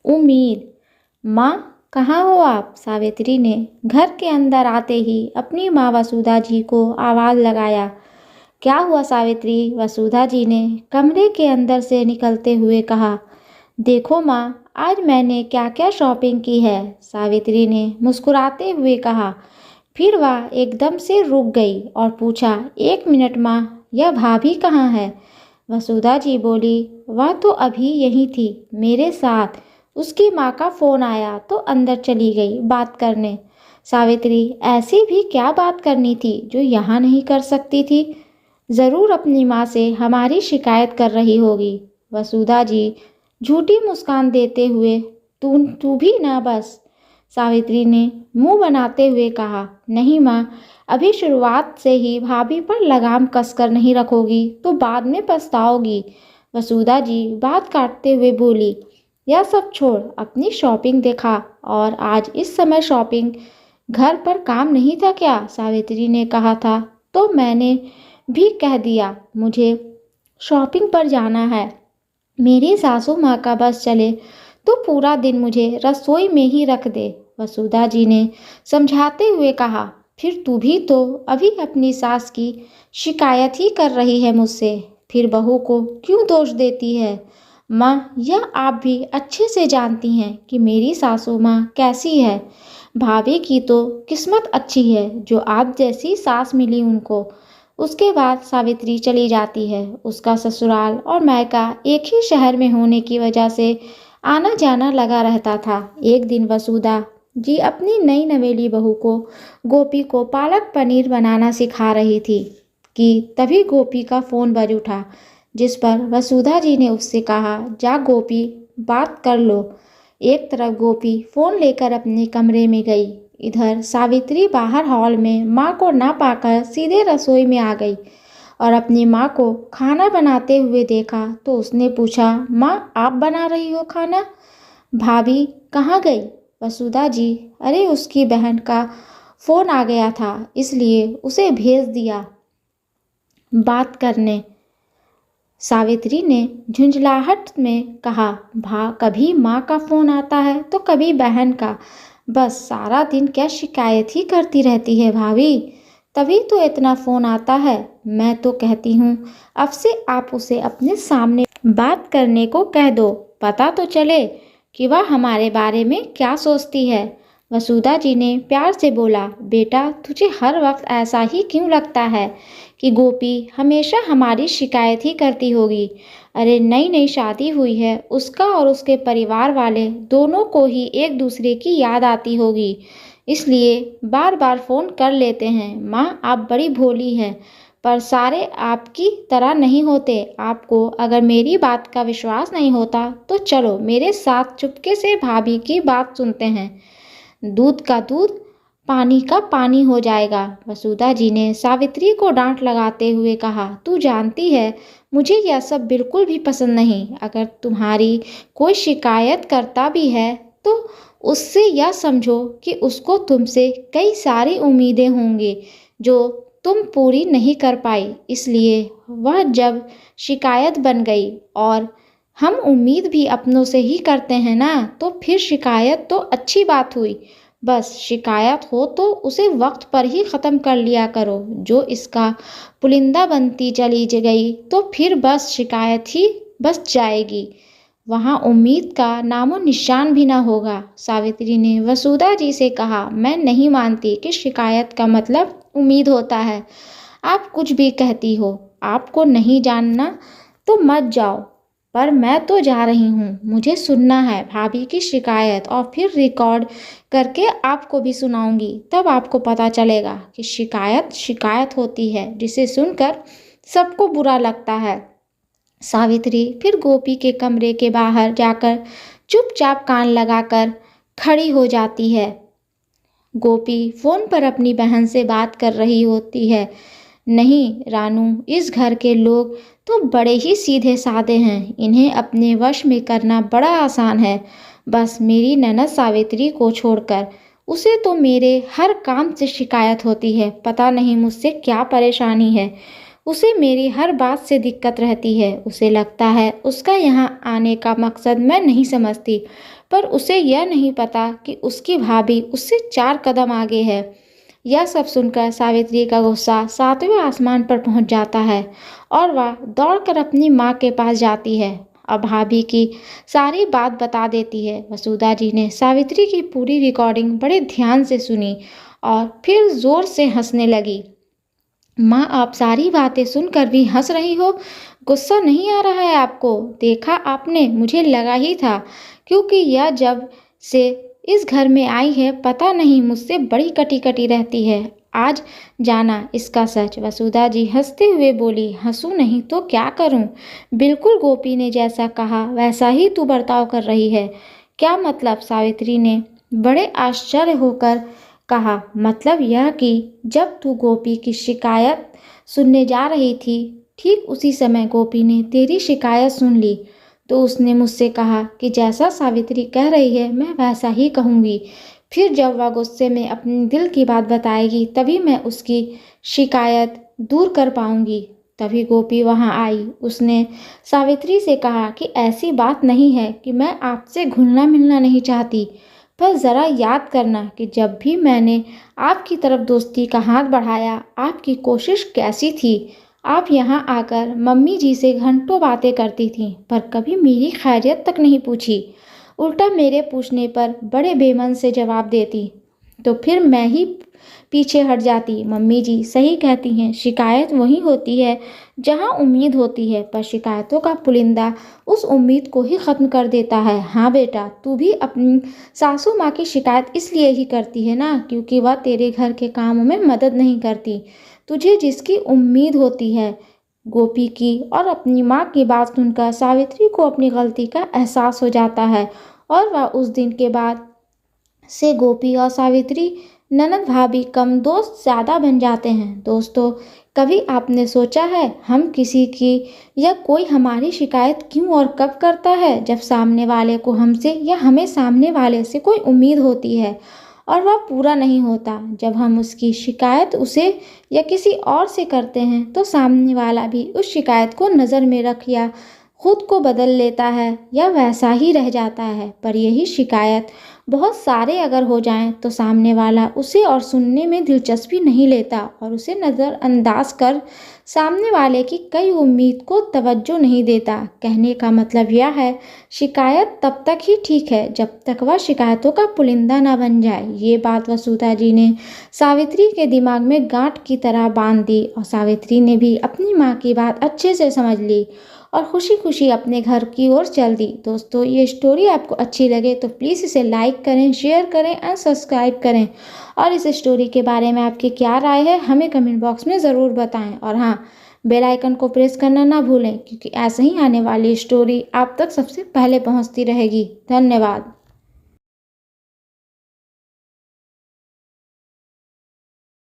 उम्मीद। माँ, कहाँ हो आप? सावित्री ने घर के अंदर आते ही अपनी माँ वसुधा जी को आवाज़ लगाया। क्या हुआ सावित्री? वसुधा जी ने कमरे के अंदर से निकलते हुए कहा। देखो माँ, आज मैंने क्या क्या शॉपिंग की है, सावित्री ने मुस्कुराते हुए कहा। फिर वह एकदम से रुक गई और पूछा, एक मिनट माँ, यह भाभी कहाँ है? वसुधा जी बोली, वह तो अभी यहीं थी मेरे साथ। उसकी माँ का फ़ोन आया तो अंदर चली गई बात करने। सावित्री, ऐसी भी क्या बात करनी थी जो यहाँ नहीं कर सकती थी? ज़रूर अपनी माँ से हमारी शिकायत कर रही होगी। वसुधा जी झूठी मुस्कान देते हुए, तू भी ना बस, सावित्री ने मुंह बनाते हुए कहा। नहीं माँ, अभी शुरुआत से ही भाभी पर लगाम कसकर नहीं रखोगी तो बाद में पछताओगी। वसुधा जी बात काटते हुए बोली, यह सब छोड़, अपनी शॉपिंग दिखा। और आज इस समय शॉपिंग? घर पर काम नहीं था क्या? सावित्री ने कहा था तो मैंने भी कह दिया, मुझे शॉपिंग पर जाना है। मेरी सासू माँ का बस चले तो पूरा दिन मुझे रसोई में ही रख दे, वसुधा जी ने समझाते हुए कहा। फिर तू भी तो अभी अपनी सास की शिकायत ही कर रही है मुझसे, फिर बहू को क्यों दोष देती है? माँ, यह आप भी अच्छे से जानती हैं कि मेरी सासू माँ कैसी है। भाभी की तो किस्मत अच्छी है जो आप जैसी सास मिली उनको। उसके बाद सावित्री चली जाती है। उसका ससुराल और मायका एक ही शहर में होने की वजह से आना जाना लगा रहता था। एक दिन वसुधा जी अपनी नई नवेली बहू को, गोपी को पालक पनीर बनाना सिखा रही थी कि तभी गोपी का फ़ोन बज उठा, जिस पर वसुधा जी ने उससे कहा, जा गोपी, बात कर लो। एक तरफ गोपी फ़ोन लेकर अपने कमरे में गई, इधर सावित्री बाहर हॉल में माँ को ना पाकर सीधे रसोई में आ गई और अपनी माँ को खाना बनाते हुए देखा तो उसने पूछा, माँ, आप बना रही हो खाना? भाभी कहाँ गई? वसुधा जी, अरे उसकी बहन का फ़ोन आ गया था इसलिए उसे भेज दिया बात करने, सावित्री ने झुंझलाहट में कहा। कभी माँ का फ़ोन आता है तो कभी बहन का, बस सारा दिन क्या शिकायत ही करती रहती है भाभी। तभी तो इतना फ़ोन आता है। मैं तो कहती हूँ अब से आप उसे अपने सामने बात करने को कह दो, पता तो चले कि वह हमारे बारे में क्या सोचती है। वसुधा जी ने प्यार से बोला, बेटा तुझे हर वक्त ऐसा ही क्यों लगता है कि गोपी हमेशा हमारी शिकायत ही करती होगी? अरे नई नई शादी हुई है, उसका और उसके परिवार वाले दोनों को ही एक दूसरे की याद आती होगी, इसलिए बार बार फ़ोन कर लेते हैं। माँ, आप बड़ी भोली हैं, पर सारे आपकी तरह नहीं होते। आपको अगर मेरी बात का विश्वास नहीं होता तो चलो मेरे साथ चुपके से भाभी की बात सुनते हैं। दूध का दूध, पानी का पानी हो जाएगा। वसुधा जी ने सावित्री को डांट लगाते हुए कहा, तू जानती है मुझे यह सब बिल्कुल भी पसंद नहीं। अगर तुम्हारी कोई शिकायत करता भी है तो उससे यह समझो कि उसको तुमसे कई सारी उम्मीदें होंगी जो तुम पूरी नहीं कर पाई, इसलिए वह जब शिकायत बन गई। और हम उम्मीद भी अपनों से ही करते हैं ना, तो फिर शिकायत तो अच्छी बात हुई। बस शिकायत हो तो उसे वक्त पर ही ख़त्म कर लिया करो। जो इसका पुलिंदा बनती चली गई तो फिर बस शिकायत ही बस जाएगी, वहाँ उम्मीद का नामो निशान भी ना होगा। सावित्री ने वसुधा जी से कहा, मैं नहीं मानती कि शिकायत का मतलब उम्मीद होता है। आप कुछ भी कहती हो, आपको नहीं जानना तो मत जाओ, पर मैं तो जा रही हूँ। मुझे सुनना है भाभी की शिकायत और फिर रिकॉर्ड करके आपको भी सुनाऊंगी, तब आपको पता चलेगा कि शिकायत शिकायत होती है जिसे सुनकर सबको बुरा लगता है। सावित्री फिर गोपी के कमरे के बाहर जाकर चुपचाप कान लगाकर खड़ी हो जाती है। गोपी फ़ोन पर अपनी बहन से बात कर रही होती है। नहीं रानू, इस घर के लोग तो बड़े ही सीधे साधे हैं, इन्हें अपने वश में करना बड़ा आसान है। बस मेरी ननद सावित्री को छोड़कर, उसे तो मेरे हर काम से शिकायत होती है। पता नहीं मुझसे क्या परेशानी है। उसे मेरी हर बात से दिक्कत रहती है। उसे लगता है उसका यहाँ आने का मकसद मैं नहीं समझती, पर उसे यह नहीं पता कि उसकी भाभी उससे 4 कदम आगे है। यह सब सुनकर सावित्री का गुस्सा 7वें आसमान पर पहुंच जाता है और वह दौड़कर अपनी माँ के पास जाती है और भाभी की सारी बात बता देती है। वसुधा जी ने सावित्री की पूरी रिकॉर्डिंग बड़े ध्यान से सुनी और फिर जोर से हंसने लगी। माँ, आप सारी बातें सुनकर भी हंस रही हो, गुस्सा नहीं आ रहा है आपको? देखा आपने, मुझे लगा ही था, क्योंकि यह जब से इस घर में आई है पता नहीं मुझसे बड़ी कटी कटी रहती है। आज जाना इसका सच। वसुधा जी हंसते हुए बोली, हंसूं नहीं तो क्या करूं? बिल्कुल गोपी ने जैसा कहा वैसा ही तू बर्ताव कर रही है। क्या मतलब? सावित्री ने बड़े आश्चर्य होकर कहा। मतलब यह कि जब तू गोपी की शिकायत सुनने जा रही थी, ठीक उसी समय गोपी ने तेरी शिकायत सुन ली, तो उसने मुझसे कहा कि जैसा सावित्री कह रही है मैं वैसा ही कहूँगी। फिर जब वह गुस्से में अपने दिल की बात बताएगी तभी मैं उसकी शिकायत दूर कर पाऊंगी। तभी गोपी वहाँ आई। उसने सावित्री से कहा कि ऐसी बात नहीं है कि मैं आपसे घुलना मिलना नहीं चाहती, पर ज़रा याद करना कि जब भी मैंने आपकी तरफ दोस्ती का हाथ बढ़ाया आपकी कोशिश कैसी थी। आप यहाँ आकर मम्मी जी से घंटों बातें करती थीं, पर कभी मेरी खैरियत तक नहीं पूछी। उल्टा मेरे पूछने पर बड़े बेमन से जवाब देती, तो फिर मैं ही पीछे हट जाती। मम्मी जी सही कहती हैं, शिकायत वही होती है जहाँ उम्मीद होती है, पर शिकायतों का पुलिंदा उस उम्मीद को ही ख़त्म कर देता है। हाँ बेटा, तू भी अपनी सासू माँ की शिकायत इसलिए ही करती है ना, क्योंकि वह तेरे घर के कामों में मदद नहीं करती। तुझे जिसकी उम्मीद होती है। गोपी की और अपनी माँ की बात सुनकर सावित्री को अपनी गलती का एहसास हो जाता है और वह उस दिन के बाद से गोपी और सावित्री ननद भाभी कम दोस्त ज़्यादा बन जाते हैं। दोस्तों, कभी आपने सोचा है हम किसी की या कोई हमारी शिकायत क्यों और कब करता है? जब सामने वाले को हमसे या हमें सामने वाले से कोई उम्मीद होती है और वह पूरा नहीं होता। जब हम उसकी शिकायत उसे या किसी और से करते हैं तो सामने वाला भी उस शिकायत को नज़र में रख या खुद को बदल लेता है या वैसा ही रह जाता है। पर यही शिकायत बहुत सारे अगर हो जाएं तो सामने वाला उसे और सुनने में दिलचस्पी नहीं लेता और उसे नज़रअंदाज कर सामने वाले की कई उम्मीद को तवज्जो नहीं देता। कहने का मतलब यह है, शिकायत तब तक ही ठीक है जब तक वह शिकायतों का पुलिंदा ना बन जाए। ये बात वसुधा जी ने सावित्री के दिमाग में गांठ की तरह बांध दी और सावित्री ने भी अपनी माँ की बात अच्छे से समझ ली और खुशी खुशी अपने घर की ओर चल दी। दोस्तों, ये स्टोरी आपको अच्छी लगे तो प्लीज़ इसे लाइक करें, शेयर करें एंड सब्सक्राइब करें। और इस स्टोरी के बारे में आपकी क्या राय है हमें कमेंट बॉक्स में ज़रूर बताएं। और हाँ, बेल आइकन को प्रेस करना ना भूलें, क्योंकि ऐसे ही आने वाली स्टोरी आप तक सबसे पहले पहुंचती रहेगी। धन्यवाद।